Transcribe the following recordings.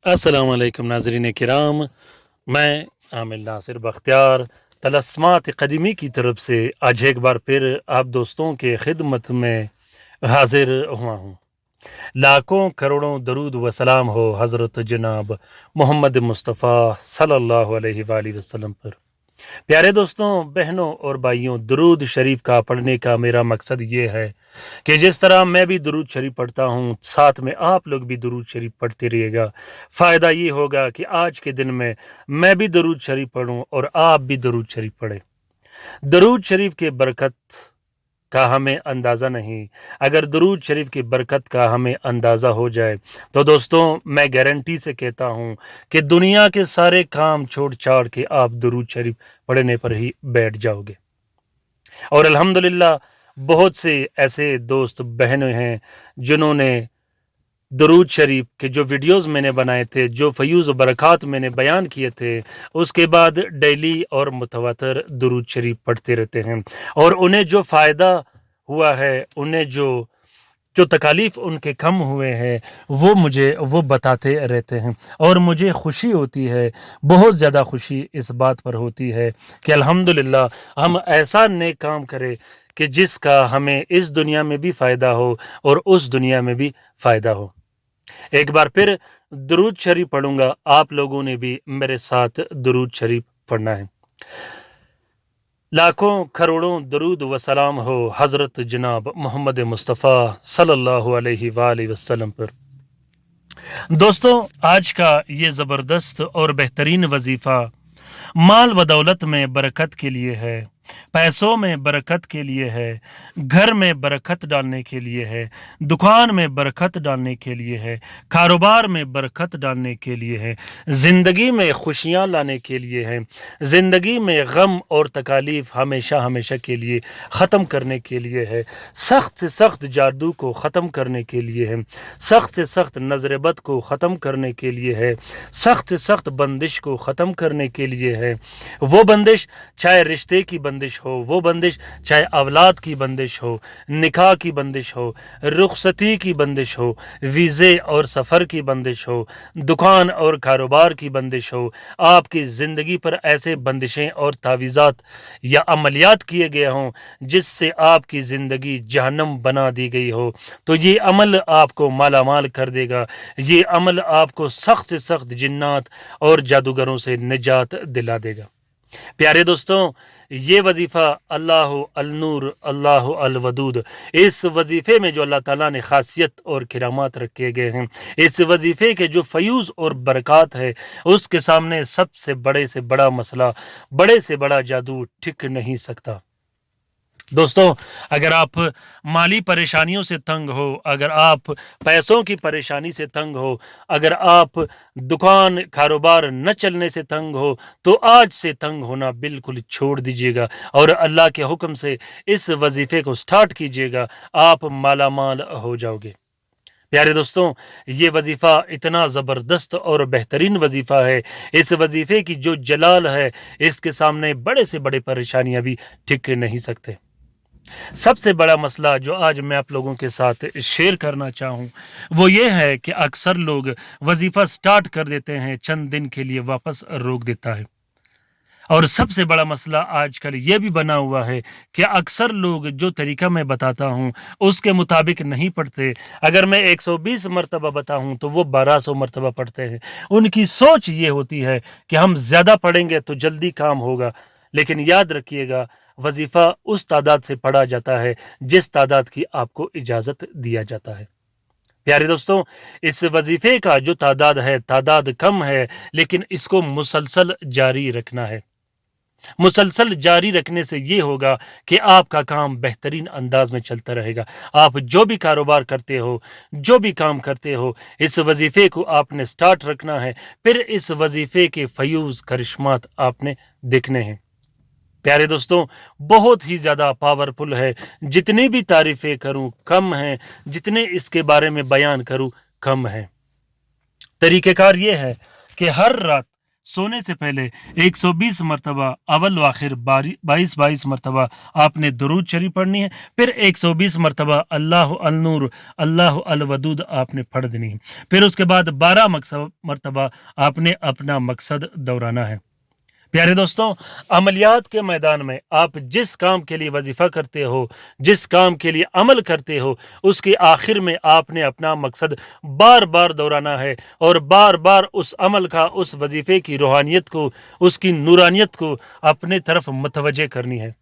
अस्सलाम वालेकुम नाज़रीन किराम, मैं आमिर नासिर बख्तियार तलस्मात क़दीमी की तरफ से आज एक बार फिर आप दोस्तों के खिदमत में हाजिर हुआ हूँ। लाखों करोड़ों दरूद व सलाम हो हज़रत जनाब मोहम्मद मुस्तफ़ा सल्लल्लाहु अलैहि वसल्लम पर। प्यारे दोस्तों, बहनों और भाइयों, दरूद शरीफ का पढ़ने का मेरा मकसद ये है कि जिस तरह मैं भी दरूद शरीफ पढ़ता हूँ, साथ में आप लोग भी दरूद शरीफ पढ़ते रहिएगा। फ़ायदा ये होगा कि आज के दिन में मैं भी दरूद शरीफ पढ़ूँ और आप भी दरूद शरीफ पढ़ें। दरूद शरीफ के बरकत का हमें अंदाज़ा नहीं। अगर दरूद शरीफ की बरकत का हमें अंदाज़ा हो जाए तो दोस्तों, मैं गारंटी से कहता हूँ कि दुनिया के सारे काम छोड़ छाड़ के आप दरूद शरीफ पढ़ने पर ही बैठ जाओगे। और अल्हम्दुलिल्लाह बहुत से ऐसे दोस्त बहनें हैं जिन्होंने दरूद शरीफ के जो वीडियोस मैंने बनाए थे, जो फ़यूज़ बरक़ात मैंने बयान किए थे, उसके बाद डेली और मुतवातर दरूद शरीफ पढ़ते रहते हैं और उन्हें जो फ़ायदा हुआ है, उन्हें जो जो तकालीफ उनके कम हुए हैं, वो मुझे वो बताते रहते हैं और मुझे खुशी होती है, बहुत ज़्यादा खुशी इस बात पर होती है कि अल्हम्दुलिल्लाह हम ऐसा नेक काम करें कि जिसका हमें इस दुनिया में भी फ़ायदा हो और उस दुनिया में भी फ़ायदा हो। एक बार फिर दरूद शरीफ पढ़ूंगा, आप लोगों ने भी मेरे साथ दरूद शरीफ पढ़ना है। लाखों करोड़ों दरूद व सलाम हो हज़रत जनाब मोहम्मद मुस्तफ़ा सल्लल्लाहु अलैहि वसल्लम पर। दोस्तों, आज का ये ज़बरदस्त और बेहतरीन वजीफ़ा माल व दौलत में बरकत के लिए है, पैसों में बरकत के लिए है, घर में बरकत डालने के लिए है, दुकान में बरकत डालने के लिए है, कारोबार में बरकत डालने के लिए है, ज़िंदगी में खुशियाँ लाने के लिए है, ज़िंदगी में गम और तकालीफ हमेशा हमेशा के लिए ख़त्म करने के लिए है, सख्त से सख्त जादू को ख़त्म करने के लिए है, सख्त से सख्त नज़र बद को ख़त्म करने के लिए है, सख्त से सख्त बंदिश को ख़त्म करने के लिए है। वो बंदिश चाहे रिश्ते की बंदिश हो, वो बंदिश चाहे औलाद की बंदिश हो, निकाह की बंदिश हो, रुखसती की बंदिश हो, वीज़े और सफ़र की बंदिश हो, दुकान और कारोबार की बंदिश हो, आपकी ज़िंदगी पर ऐसे बंदिशें और तावीज़ात या अमलियात किए गए हों जिससे आपकी ज़िंदगी जहन्नम बना दी गई हो, तो ये अमल आपको मालामाल कर देगा। ये अमल आपको सख्त से सख्त जिन्नात और जादूगरों से निजात दिला देगा। प्यारे दोस्तों, ये वजीफ़ा अल्लाह अल नूर अल्लाह अल वदूद, इस वजीफ़े में जो अल्लाह ताला ने खासियत और किरामात रखे गए हैं, इस वजीफ़े के जो फ़यूज़ और बरक़ात है, उसके सामने सबसे बड़े से बड़ा मसला, बड़े से बड़ा जादू टिक नहीं सकता। दोस्तों, अगर आप माली परेशानियों से तंग हो, अगर आप पैसों की परेशानी से तंग हो, अगर आप दुकान कारोबार न चलने से तंग हो, तो आज से तंग होना बिल्कुल छोड़ दीजिएगा और अल्लाह के हुक्म से इस वजीफ़े को स्टार्ट कीजिएगा, आप मालामाल हो जाओगे। प्यारे दोस्तों, ये वजीफ़ा इतना ज़बरदस्त और बेहतरीन वजीफ़ा है, इस वजीफ़े की जो जलाल है, इसके सामने बड़े से बड़े परेशानियां भी टिक नहीं सकते। सबसे बड़ा मसला जो आज मैं आप लोगों के साथ शेयर करना चाहूँ, वो ये है कि अक्सर लोग वजीफ़ा स्टार्ट कर देते हैं, चंद दिन के लिए वापस रोक देता है। और सबसे बड़ा मसला आजकल ये भी बना हुआ है कि अक्सर लोग जो तरीका मैं बताता हूँ उसके मुताबिक नहीं पढ़ते। अगर मैं 120 मरतबा बताऊँ तो वो 1200 मरतबा पढ़ते हैं। उनकी सोच ये होती है कि हम ज़्यादा पढ़ेंगे तो जल्दी काम होगा, लेकिन याद रखिएगा, वजीफ़ा उस तादाद से पढ़ा जाता है जिस तादाद की आपको इजाज़त दिया जाता है। प्यारे दोस्तों, इस वजीफ़े का जो तादाद है, तादाद कम है, लेकिन इसको मुसलसल जारी रखना है। मुसलसल जारी रखने से ये होगा कि आपका काम बेहतरीन अंदाज में चलता रहेगा। आप जो भी कारोबार करते हो, जो भी काम करते हो, इस वजीफ़े को आपने स्टार्ट रखना है, फिर इस वजीफ़े के फ़यूज़ करिश्मात आपने देखने हैं। प्यारे दोस्तों, बहुत ही ज़्यादा पावरफुल है, जितनी भी तारीफ़ें करूँ कम हैं, जितने इसके बारे में बयान करूँ कम हैं। तरीक़ेकार ये है कि हर रात सोने से पहले 120 मरतबा अव्वल व आखिर 22 مرتبہ आपने दुरूद शरीफ पढ़नी है, फिर 120 मरतबा अल्लाह अल नूर अल्लाह अल वदूद आपने पढ़ देनी है, फिर उसके बाद 12 मरतबा आपने अपना मकसद दोहराना है। प्यारे दोस्तों, अमलियात के मैदान में आप जिस काम के लिए वजीफ़ा करते हो, जिस काम के लिए अमल करते हो, उसके आखिर में आपने अपना मकसद बार बार दोहराना है और बार बार उस अमल का, उस वजीफ़े की रूहानियत को, उसकी नूरानियत को अपने तरफ मुतवज्जे करनी है।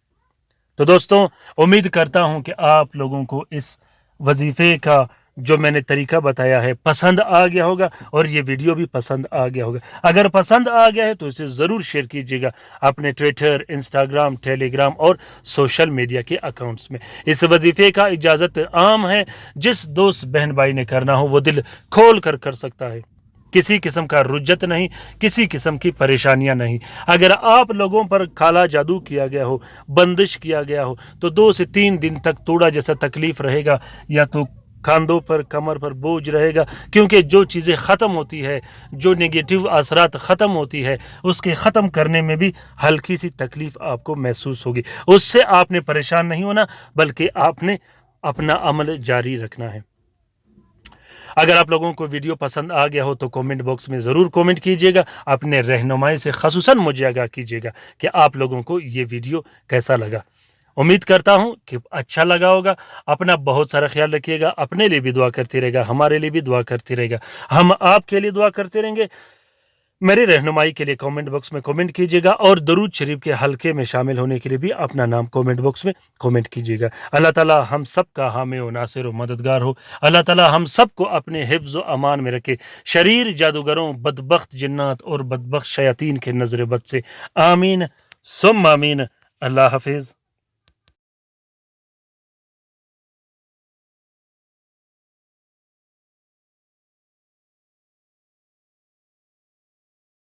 तो दोस्तों, उम्मीद करता हूँ कि आप लोगों को इस वजीफ़े का जो मैंने तरीका बताया है पसंद आ गया होगा और ये वीडियो भी पसंद आ गया होगा। अगर पसंद आ गया है तो इसे ज़रूर शेयर कीजिएगा अपने ट्विटर, इंस्टाग्राम, टेलीग्राम और सोशल मीडिया के अकाउंट्स में। इस वजीफ़े का इजाज़त आम है, जिस दोस्त बहन भाई ने करना हो वो दिल खोल कर कर सकता है, किसी किस्म का रुज्जत नहीं, किसी किस्म की परेशानियां नहीं। अगर आप लोगों पर काला जादू किया गया हो, बंदिश किया गया हो, तो 2 से 3 दिन तक तोड़ा जैसा तकलीफ रहेगा, या तो खांदों पर, कमर पर बोझ रहेगा, क्योंकि जो चीज़ें ख़त्म होती है, जो नेगेटिव असरात ख़त्म होती है, उसके ख़त्म करने में भी हल्की सी तकलीफ़ आपको महसूस होगी। उससे आपने परेशान नहीं होना, बल्कि आपने अपना अमल जारी रखना है। अगर आप लोगों को वीडियो पसंद आ गया हो तो कमेंट बॉक्स में ज़रूर कमेंट कीजिएगा, अपने रहनुमाई से ख़ुसूसन मुझे आगाह कीजिएगा कि आप लोगों को ये वीडियो कैसा लगा। उम्मीद करता हूँ कि अच्छा लगा होगा। अपना बहुत सारा ख्याल रखिएगा, अपने लिए भी दुआ करते रहेगा, हमारे लिए भी दुआ करते रहेगा, हम आपके लिए दुआ करते रहेंगे। मेरी रहनुमाई के लिए कमेंट बॉक्स में कमेंट कीजिएगा और दरूद शरीफ के हल्के में शामिल होने के लिए भी अपना नाम कमेंट बॉक्स में कमेंट कीजिएगा। अल्लाह ताला हम सब का हामी व नासिर व मददगार हो। अल्लाह ताला हम सब को अपने हिफ्ज़ व अमान में रखे, शरीर जादूगरों, बदबख्त जिन्नात और बदबख्त शयातीन के नज़र बद से। आमीन सुम्मा आमीन। अल्लाह हाफिज़।